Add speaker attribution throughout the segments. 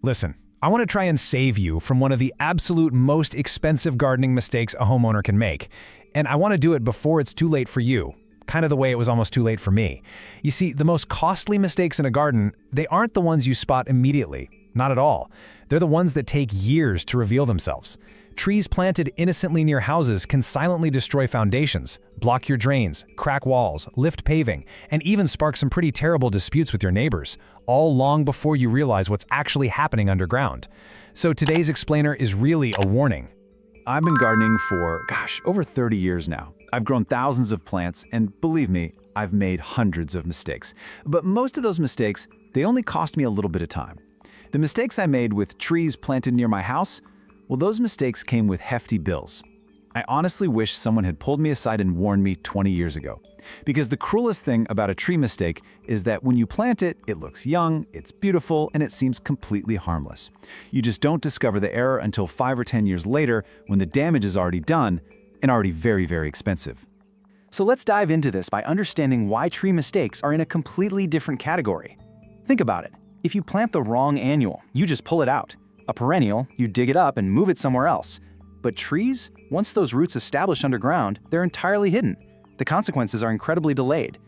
Speaker 1: Listen, I want to try and save you from one of the absolute most expensive gardening mistakes a homeowner can make. And I want to do it before it's too late for you. Kind of the way it was almost too late for me. You see, the most costly mistakes in a garden, they aren't the ones you spot immediately. Not at all. They're the ones that take years to reveal themselves. Trees planted innocently near houses can silently destroy foundations, block your drains, crack walls, lift paving, and even spark some pretty terrible disputes with your neighbors, all long before you realize what's actually happening underground. So today's explainer is really a warning.
Speaker 2: I've been gardening for, over 30 years now. I've grown thousands of plants, and believe me, I've made hundreds of mistakes. But most of those mistakes, they only cost me a little bit of time. The mistakes I made with trees planted near my house, well, those mistakes came with hefty bills. I honestly wish someone had pulled me aside and warned me 20 years ago. Because the cruelest thing about a tree mistake is that when you plant it, it looks young, it's beautiful, and it seems completely harmless. You just don't discover the error until 5 or 10 years later when the damage is already done and already very, very expensive.
Speaker 3: So let's dive into this by understanding why tree mistakes are in a completely different category. Think about it. If you plant the wrong annual, you just pull it out. A perennial, you dig it up and move it somewhere else. But trees, once those roots establish underground, they're entirely hidden. The consequences are incredibly delayed.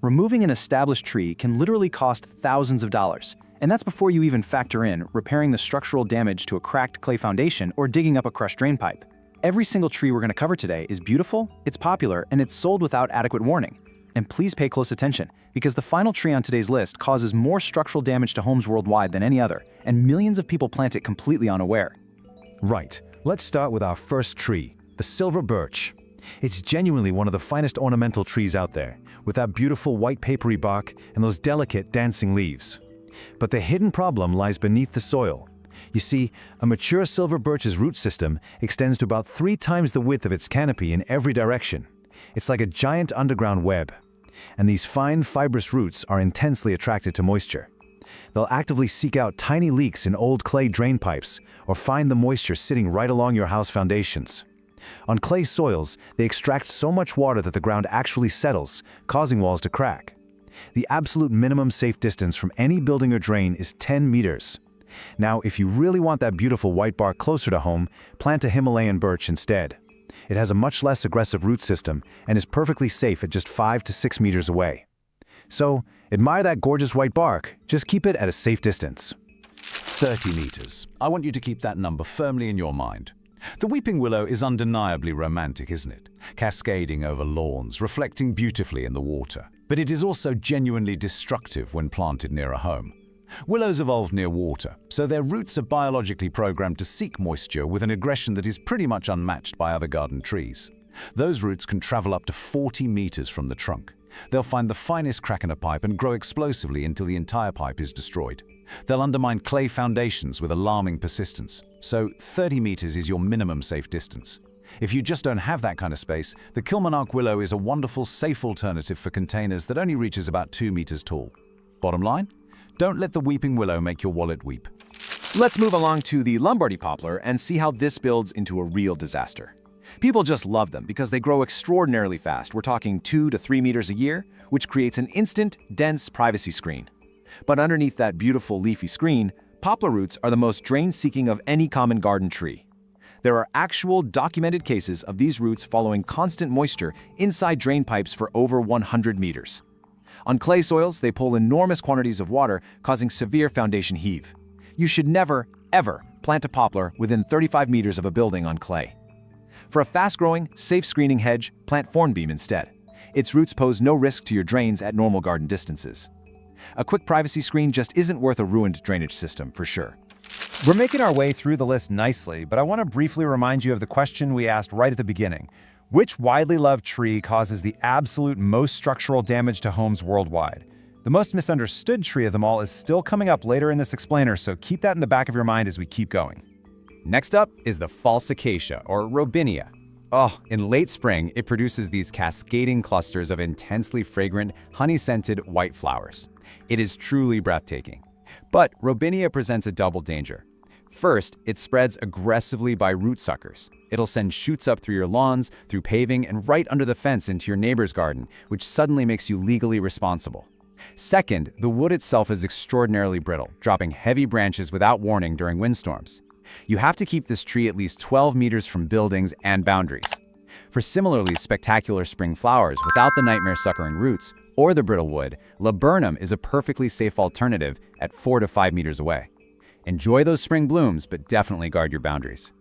Speaker 3: Removing an established tree can literally cost thousands of dollars, and that's before you even factor in repairing the structural damage to a cracked clay foundation or digging up a crushed drain pipe. Every single tree we're going to cover today is beautiful, it's popular, and it's sold without adequate warning. And please pay close attention, because the final tree on today's list causes more structural damage to homes worldwide than any other, and millions of people plant it completely unaware.
Speaker 1: Right, let's start with our first tree, the silver birch. It's genuinely one of the finest ornamental trees out there, with that beautiful white papery bark and those delicate dancing leaves. But the hidden problem lies beneath the soil. You see, a mature silver birch's root system extends to about 3 times the width of its canopy in every direction. It's like a giant underground web. And these fine, fibrous roots are intensely attracted to moisture. They'll actively seek out tiny leaks in old clay drain pipes or find the moisture sitting right along your house foundations. On clay soils, they extract so much water that the ground actually settles, causing walls to crack. The absolute minimum safe distance from any building or drain is 10 meters. Now, if you really want that beautiful white bark closer to home, plant a Himalayan birch instead. It has a much less aggressive root system and is perfectly safe at just 5 to 6 meters away. So, admire that gorgeous white bark, just keep it at a safe distance.
Speaker 4: 30 meters. I want you to keep that number firmly in your mind. The weeping willow is undeniably romantic, isn't it? Cascading over lawns, reflecting beautifully in the water. But it is also genuinely destructive when planted near a home. Willows evolved near water, so their roots are biologically programmed to seek moisture with an aggression that is pretty much unmatched by other garden trees. Those roots can travel up to 40 meters from the trunk. They'll find the finest crack in a pipe and grow explosively until the entire pipe is destroyed. They'll undermine clay foundations with alarming persistence, so 30 meters is your minimum safe distance. If you just don't have that kind of space, the Kilmarnock willow is a wonderful, safe alternative for containers that only reaches about 2 meters tall. Bottom line? Don't let the weeping willow make your wallet weep.
Speaker 3: Let's move along to the Lombardy poplar and see how this builds into a real disaster. People just love them because they grow extraordinarily fast. We're talking 2 to 3 meters a year, which creates an instant, dense privacy screen. But underneath that beautiful leafy screen, poplar roots are the most drain-seeking of any common garden tree. There are actual documented cases of these roots following constant moisture inside drain pipes for over 100 meters. On clay soils, they pull enormous quantities of water, causing severe foundation heave. You should never, ever plant a poplar within 35 meters of a building on clay. For a fast-growing, safe screening hedge, plant thornbeam instead. Its roots pose no risk to your drains at normal garden distances. A quick privacy screen just isn't worth a ruined drainage system, for sure.
Speaker 1: We're making our way through the list nicely, but I want to briefly remind you of the question we asked right at the beginning. Which widely loved tree causes the absolute most structural damage to homes worldwide? The most misunderstood tree of them all is still coming up later in this explainer, so keep that in the back of your mind as we keep going. Next up is the false acacia, or robinia. In late spring, it produces these cascading clusters of intensely fragrant, honey-scented white flowers. It is truly breathtaking. But robinia presents a double danger. First, it spreads aggressively by root suckers. It'll send shoots up through your lawns, through paving, and right under the fence into your neighbor's garden, which suddenly makes you legally responsible.
Speaker 3: Second, the wood itself is extraordinarily brittle, dropping heavy branches without warning during windstorms. You have to keep this tree at least 12 meters from buildings and boundaries. For similarly spectacular spring flowers without the nightmare-suckering roots or the brittle wood, laburnum is a perfectly safe alternative at 4 to 5 meters away. Enjoy those spring blooms, but definitely guard your boundaries.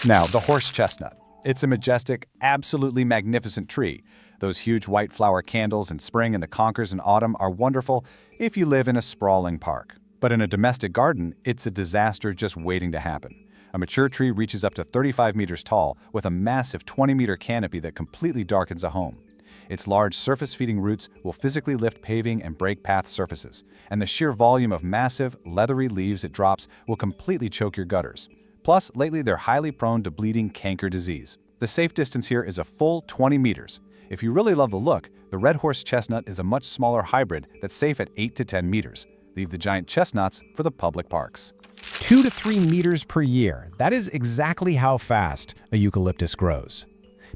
Speaker 2: Now, the horse chestnut. It's a majestic, absolutely magnificent tree. Those huge white flower candles in spring and the conkers in autumn are wonderful if you live in a sprawling park. But in a domestic garden, it's a disaster just waiting to happen. A mature tree reaches up to 35 meters tall with a massive 20-meter canopy that completely darkens a home. Its large surface-feeding roots will physically lift paving and break path surfaces, and the sheer volume of massive, leathery leaves it drops will completely choke your gutters. Plus, lately they're highly prone to bleeding canker disease. The safe distance here is a full 20 meters. If you really love the look, the red horse chestnut is a much smaller hybrid that's safe at 8 to 10 meters. Leave the giant chestnuts for the public parks.
Speaker 1: 2 to 3 meters per year. That is exactly how fast a eucalyptus grows.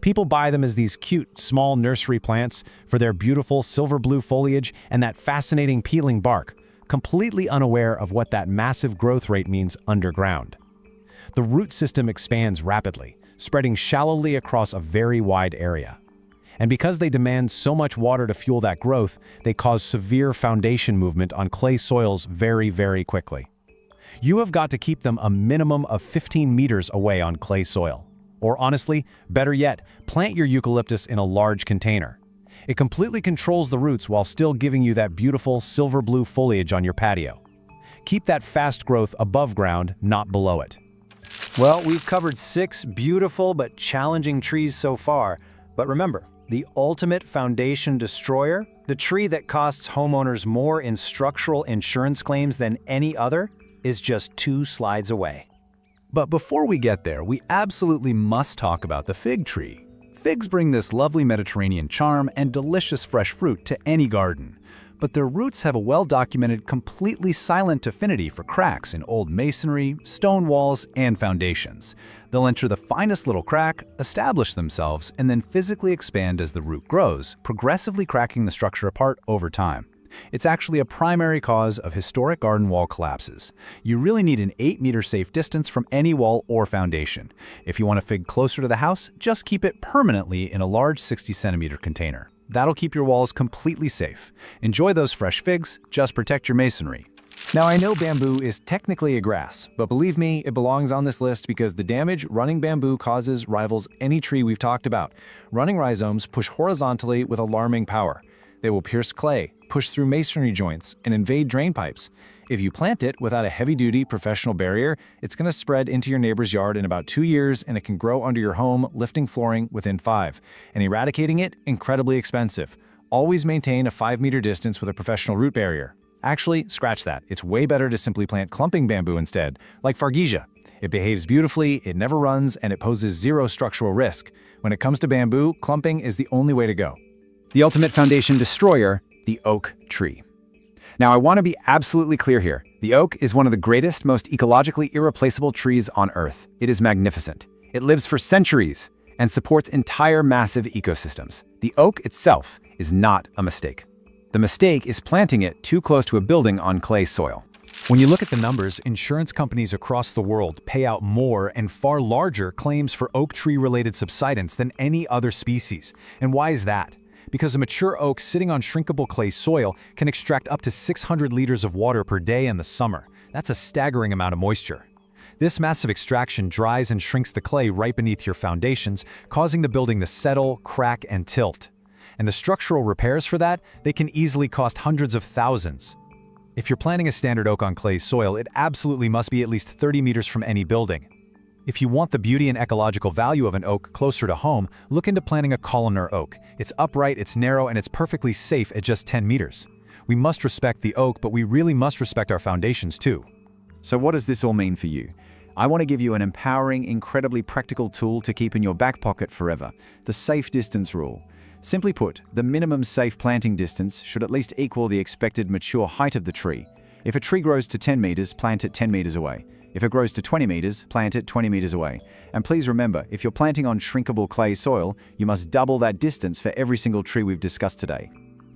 Speaker 1: People buy them as these cute, small nursery plants for their beautiful silver blue foliage and that fascinating peeling bark, completely unaware of what that massive growth rate means underground. The root system expands rapidly, spreading shallowly across a very wide area. And because they demand so much water to fuel that growth, they cause severe foundation movement on clay soils very, very quickly. You have got to keep them a minimum of 15 meters away on clay soil. Or honestly, better yet, plant your eucalyptus in a large container. It completely controls the roots while still giving you that beautiful silver blue foliage on your patio. Keep that fast growth above ground, not below it.
Speaker 5: Well, we've covered 6 beautiful but challenging trees so far. But remember, the ultimate foundation destroyer, the tree that costs homeowners more in structural insurance claims than any other, is just 2 slides away.
Speaker 4: But before we get there, we absolutely must talk about the fig tree. Figs bring this lovely Mediterranean charm and delicious fresh fruit to any garden. But their roots have a well-documented, completely silent affinity for cracks in old masonry, stone walls, and foundations. They'll enter the finest little crack, establish themselves, and then physically expand as the root grows, progressively cracking the structure apart over time. It's actually a primary cause of historic garden wall collapses. You really need an 8-meter safe distance from any wall or foundation. If you want a fig closer to the house, just keep it permanently in a large 60-centimeter container. That'll keep your walls completely safe. Enjoy those fresh figs, just protect your masonry.
Speaker 1: Now, I know bamboo is technically a grass, but believe me, it belongs on this list because the damage running bamboo causes rivals any tree we've talked about. Running rhizomes push horizontally with alarming power. They will pierce clay, push through masonry joints, and invade drain pipes. If you plant it without a heavy-duty professional barrier, it's going to spread into your neighbor's yard in about 2 years, and it can grow under your home, lifting flooring within 5. And eradicating it, incredibly expensive. Always maintain a 5-meter distance with a professional root barrier. Actually, scratch that. It's way better to simply plant clumping bamboo instead, like Fargesia. It behaves beautifully, it never runs, and it poses 0 structural risk. When it comes to bamboo, clumping is the only way to go.
Speaker 3: The ultimate foundation destroyer, the oak tree. Now, I want to be absolutely clear here. The oak is one of the greatest, most ecologically irreplaceable trees on Earth. It is magnificent. It lives for centuries and supports entire massive ecosystems. The oak itself is not a mistake. The mistake is planting it too close to a building on clay soil.
Speaker 1: When you look at the numbers, insurance companies across the world pay out more and far larger claims for oak tree-related subsidence than any other species. And why is that? Because a mature oak sitting on shrinkable clay soil can extract up to 600 liters of water per day in the summer. That's a staggering amount of moisture. This massive extraction dries and shrinks the clay right beneath your foundations, causing the building to settle, crack, and tilt. And the structural repairs for that, they can easily cost hundreds of thousands. If you're planting a standard oak on clay soil, it absolutely must be at least 30 meters from any building. If you want the beauty and ecological value of an oak closer to home, look into planting a columnar oak. It's upright, it's narrow, and it's perfectly safe at just 10 meters. We must respect the oak, but we really must respect our foundations too.
Speaker 3: So what does this all mean for you? I want to give you an empowering, incredibly practical tool to keep in your back pocket forever, the safe distance rule. Simply put, the minimum safe planting distance should at least equal the expected mature height of the tree. If a tree grows to 10 meters, plant it 10 meters away. If it grows to 20 meters, plant it 20 meters away. And please remember, if you're planting on shrinkable clay soil, you must double that distance for every single tree we've discussed today.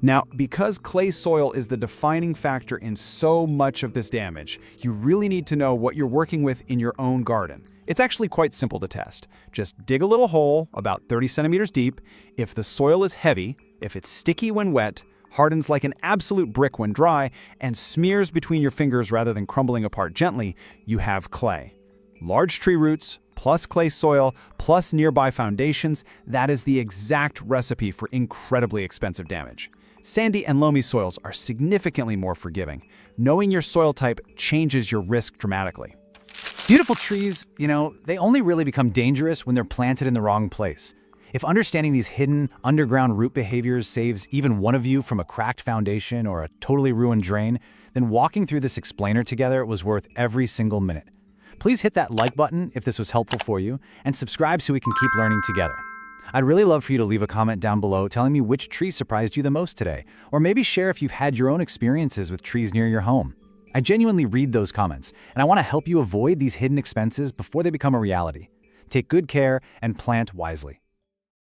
Speaker 2: Now, because clay soil is the defining factor in so much of this damage, you really need to know what you're working with in your own garden. It's actually quite simple to test. Just dig a little hole about 30 centimeters deep. If the soil is heavy, if it's sticky when wet, hardens like an absolute brick when dry, and smears between your fingers rather than crumbling apart gently, you have clay. Large tree roots, plus clay soil, plus nearby foundations, that is the exact recipe for incredibly expensive damage. Sandy and loamy soils are significantly more forgiving. Knowing your soil type changes your risk dramatically.
Speaker 5: Beautiful trees, they only really become dangerous when they're planted in the wrong place. If understanding these hidden, underground root behaviors saves even one of you from a cracked foundation or a totally ruined drain, then walking through this explainer together was worth every single minute. Please hit that like button if this was helpful for you, and subscribe so we can keep learning together. I'd really love for you to leave a comment down below telling me which tree surprised you the most today, or maybe share if you've had your own experiences with trees near your home. I genuinely read those comments, and I want to help you avoid these hidden expenses before they become a reality. Take good care and plant wisely.